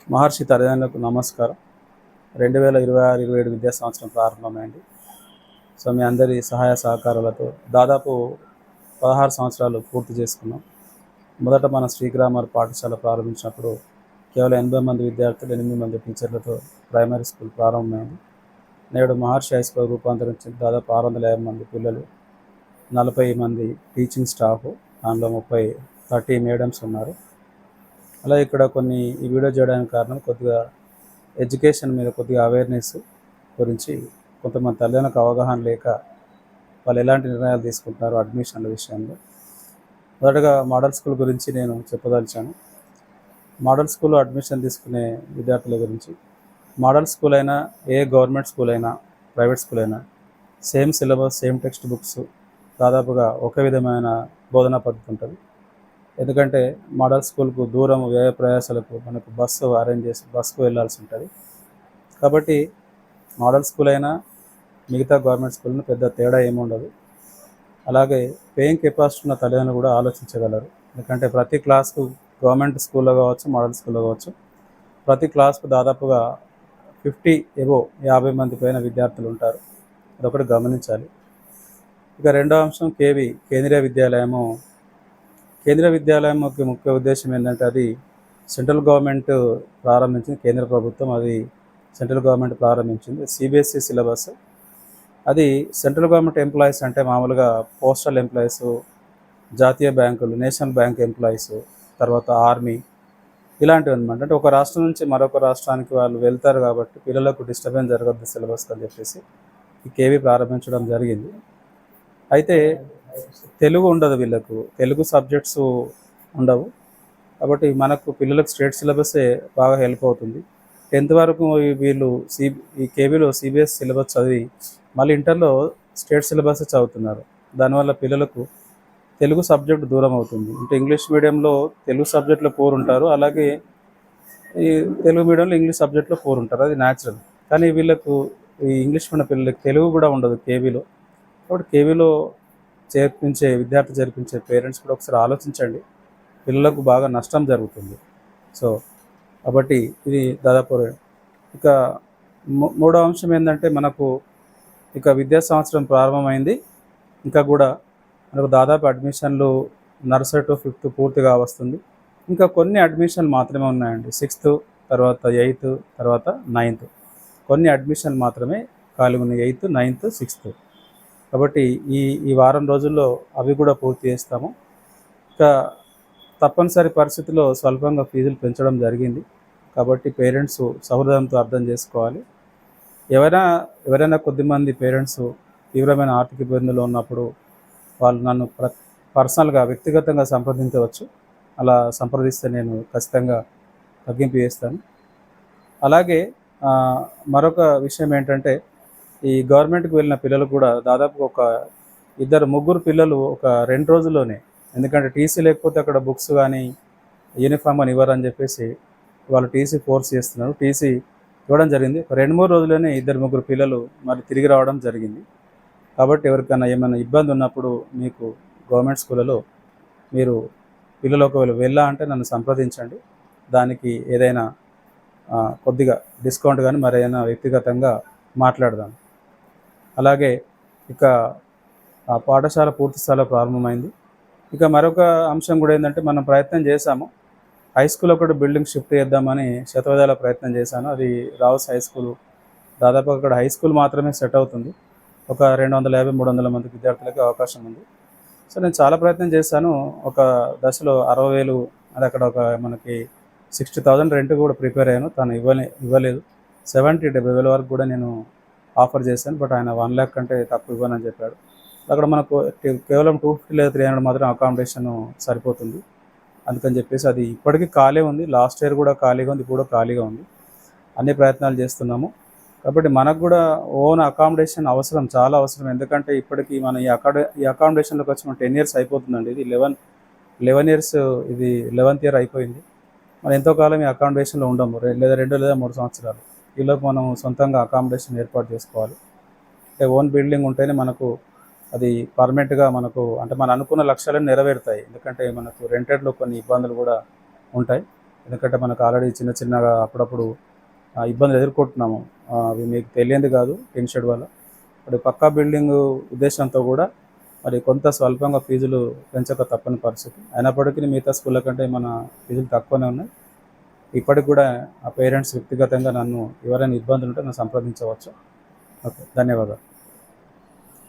మహర్షి తల్లిదండ్రులకు నమస్కారం. 2026-27 విద్యా సంవత్సరం ప్రారంభమైంది. సో మీ అందరి సహాయ సహకారాలతో దాదాపు 16 సంవత్సరాలు పూర్తి చేసుకున్నాం. మొదట మన శ్రీ గ్రామర్ పాఠశాల ప్రారంభించినప్పుడు కేవలం 80 మంది విద్యార్థులు, 8 మంది టీచర్లతో ప్రైమరీ స్కూల్ ప్రారంభమైంది. నేడు మహర్షి హై స్కూల్ రూపాంతరించి దాదాపు 650 మంది పిల్లలు, 40 మంది టీచింగ్ స్టాఫ్, దానిలో 30 మేడమ్స్ ఉన్నారు. అలా ఇక్కడ ఈ వీడియో చేయడానికి కారణం కొద్దిగా ఎడ్యుకేషన్ మీద కొద్దిగా అవేర్నెస్ గురించి కొంతమంది తల్లిదండ్రులకు అవగాహన లేక వాళ్ళు ఎలాంటి నిర్ణయాలు తీసుకుంటున్నారు అడ్మిషన్ల విషయంలో. మొదటగా మోడల్ స్కూల్ గురించి నేను చెప్పదలిచాను. మోడల్ స్కూల్లో అడ్మిషన్ తీసుకునే విద్యార్థుల గురించి, మోడల్ స్కూల్ అయినా, ఏ గవర్నమెంట్ స్కూల్ అయినా, ప్రైవేట్ స్కూల్ అయినా same syllabus, same text books, దాదాపుగా ఒకే విధమైన బోధనా పద్ధతి ఉంటుంది. ఎందుకంటే మోడల్ స్కూల్కు దూరం, వ్యయ ప్రయాసాలకు మనకు బస్సు అరేంజ్ చేసి బస్సుకు వెళ్ళాల్సి ఉంటుంది. కాబట్టి మోడల్ స్కూల్ అయినా మిగతా గవర్నమెంట్ స్కూల్ని పెద్ద తేడా ఏముండదు. అలాగే పేయింగ్ కెపాసిటీ ఉన్న తల్లిదండ్రులు కూడా ఆలోచించగలరు. ఎందుకంటే ప్రతి క్లాస్కు గవర్నమెంట్ స్కూల్లో కావచ్చు, మోడల్ స్కూల్లో కావచ్చు, ప్రతి క్లాస్కు దాదాపుగా 50 మంది పైన విద్యార్థులు ఉంటారు. అదొకటి గమనించాలి. ఇక రెండో అంశం కేంద్రీయ విద్యాలయము. కేంద్రీయ విద్యాలయం ముఖ్య ఉద్దేశం ఏంటంటే, అది సెంట్రల్ గవర్నమెంట్ ప్రారంభించింది. కేంద్ర ప్రభుత్వం అది సెంట్రల్ గవర్నమెంట్ ప్రారంభించింది. CBSE syllabus. అది సెంట్రల్ గవర్నమెంట్ ఎంప్లాయీస్ అంటే మామూలుగా పోస్టల్ ఎంప్లాయీస్, జాతీయ బ్యాంకులు, నేషనల్ బ్యాంక్ ఎంప్లాయీస్, తర్వాత ఆర్మీ, ఇలాంటివి అనమాట. అంటే ఒక రాష్ట్రం నుంచి మరొక రాష్ట్రానికి వాళ్ళు వెళ్తారు కాబట్టి పిల్లలకు డిస్టర్బెన్స్ జరగద్దు సిలబస్ అని చెప్పేసి ఈ కేవీ ప్రారంభించడం జరిగింది. అయితే తెలుగు ఉండదు, వీళ్ళకు తెలుగు సబ్జెక్ట్స్ ఉండవు. కాబట్టి మనకు పిల్లలకు స్టేట్ సిలబసే బాగా హెల్ప్ అవుతుంది. 10th వరకు వీళ్ళు ఈ కేవీలో సిబిఎస్ సిలబస్ చదివి మళ్ళీ ఇంటర్లో స్టేట్ సిలబస్ చదువుతున్నారు. దానివల్ల పిల్లలకు తెలుగు సబ్జెక్ట్ దూరం అవుతుంది. అంటే ఇంగ్లీష్ మీడియంలో తెలుగు సబ్జెక్ట్లో పూర్ ఉంటారు, అలాగే ఈ తెలుగు మీడియంలో ఇంగ్లీష్ సబ్జెక్ట్లో పూర్ ఉంటారు, అది న్యాచురల్. కానీ వీళ్ళకు ఈ ఇంగ్లీష్ మీడియం పిల్లలకి తెలుగు కూడా ఉండదు కేవీలో. కాబట్టి కేవీలో విద్యార్థి చేర్పించే పేరెంట్స్ కూడా ఒకసారి ఆలోచించండి, పిల్లలకు బాగా నష్టం జరుగుతుంది. సో కాబట్టి ఇది దాదాపు. ఇక మూడో అంశం ఏంటంటే, మనకు ఇక విద్యా సంవత్సరం ప్రారంభమైంది. ఇంకా కూడా మనకు దాదాపు అడ్మిషన్లు నర్సరీ టు 5th పూర్తిగా వస్తుంది. ఇంకా కొన్ని అడ్మిషన్లు మాత్రమే ఉన్నాయండి. 6th, తర్వాత 8th, తర్వాత 9th, కొన్ని అడ్మిషన్లు మాత్రమే ఖాళీ ఉన్నాయి. 8th, 9th, 6th. కాబట్టి ఈ వారం రోజుల్లో అవి కూడా పూర్తి చేస్తాము. ఇక తప్పనిసరి పరిస్థితుల్లో స్వల్పంగా ఫీజులు పెంచడం జరిగింది. కాబట్టి పేరెంట్స్ సహృదయంతో అర్థం చేసుకోవాలి. ఎవరైనా కొద్దిమంది పేరెంట్స్ తీవ్రమైన ఆర్థిక ఇబ్బందులు ఉన్నప్పుడు వాళ్ళు నన్ను పర్సనల్గా, వ్యక్తిగతంగా సంప్రదించవచ్చు. అలా సంప్రదిస్తే నేను ఖచ్చితంగా తగ్గింపు చేస్తాను. అలాగే మరొక విషయం ఏంటంటే, ఈ గవర్నమెంట్కి వెళ్ళిన పిల్లలు కూడా దాదాపు ఒక 2-3 పిల్లలు ఒక 2 రోజుల్లోనే, ఎందుకంటే టీసీ లేకపోతే అక్కడ బుక్స్ కానీ యూనిఫామ్ అని ఇవ్వరని చెప్పేసి వాళ్ళు టీసీ ఫోర్స్ చేస్తున్నారు. టీసీ ఇవ్వడం జరిగింది. ఒక 2-3 రోజుల్లోనే 2-3 పిల్లలు మరి తిరిగి రావడం జరిగింది. కాబట్టి ఎవరికైనా ఏమైనా ఇబ్బంది ఉన్నప్పుడు మీకు గవర్నమెంట్ స్కూళ్ళలో మీరు పిల్లలు ఒకవేళ అంటే నన్ను సంప్రదించండి. దానికి ఏదైనా కొద్దిగా డిస్కౌంట్ కానీ మరేదైనా వ్యక్తిగతంగా మాట్లాడదాం. అలాగే ఇక పాఠశాల పూర్తి స్థాయిలో ప్రారంభమైంది. ఇక మరొక అంశం కూడా ఏంటంటే, మనం ప్రయత్నం చేశాము, హై స్కూల్ ఒకటి బిల్డింగ్ షిఫ్ట్ చేద్దామని శతవిధాల ప్రయత్నం చేశాను. అది రావుస్ హై స్కూల్. దాదాపు అక్కడ హై స్కూల్ మాత్రమే సెట్ అవుతుంది. ఒక 250-300 మంది విద్యార్థులకి అవకాశం ఉంది. సో నేను చాలా ప్రయత్నం చేశాను. ఒక దశలో 60,000, అది అక్కడ ఒక మనకి 60,000 రెంట్ కూడా ప్రిపేర్ అయ్యాను. తను ఇవ్వలేదు. 70,000-70,000 వరకు కూడా నేను ఆఫర్ చేశాను. బట్ ఆయన 1 lakh కంటే తక్కువ ఇవ్వనని చెప్పాడు. అక్కడ మనకు కేవలం 250 లేదా 300 మాత్రం అకామిడేషన్ సరిపోతుంది. అందుకని చెప్పేసి అది ఇప్పటికీ ఖాళీ ఉంది. లాస్ట్ ఇయర్ కూడా ఖాళీగా ఉంది, ఇప్పుడు కూడా ఖాళీగా ఉంది. అన్ని ప్రయత్నాలు చేస్తున్నాము. కాబట్టి మనకు కూడా ఓన్ అకామిడేషన్ అవసరం, చాలా అవసరం. ఎందుకంటే ఇప్పటికీ మన ఈ అకామిడేషన్లోకి వచ్చి మన 10 years అయిపోతుందండి. ఇది 11 years, ఇది 11th year అయిపోయింది. మనం ఎంతో కాలం ఈ అకామిడేషన్లో ఉండము, లేదా 2 లేదా 3 సంవత్సరాలు. ఈలోపు మనం సొంతంగా అకామిడేషన్ ఏర్పాటు చేసుకోవాలి. అంటే ఓన్ బిల్డింగ్ ఉంటేనే మనకు అది పర్మనెంట్గా అంటే మనం అనుకున్న లక్ష్యాలను నెరవేరుతాయి. ఎందుకంటే మనకు రెంటెడ్లో కొన్ని ఇబ్బందులు కూడా ఉంటాయి. ఎందుకంటే మనకు ఆల్రెడీ చిన్న చిన్నగా అప్పుడప్పుడు ఇబ్బందులు ఎదుర్కొంటున్నాము. అవి మీకు తెలియంది కాదు టిన్ షెడ్ వల్ల. మరి పక్కా బిల్డింగ్ ఉద్దేశంతో కూడా మరి కొంత స్వల్పంగా ఫీజులు పెంచక తప్పని పరిస్థితి. అయినప్పటికీ మిగతా స్కూళ్ళ కంటే మన ఫీజులు తక్కువనే ఉన్నాయి. ఇప్పటికి కూడా ఆ పేరెంట్స్ వ్యక్తిగతంగా నన్ను ఎవరైనా ఇబ్బందులు ఉంటే నన్ను సంప్రదించవచ్చు. ఓకే, ధన్యవాదాలు.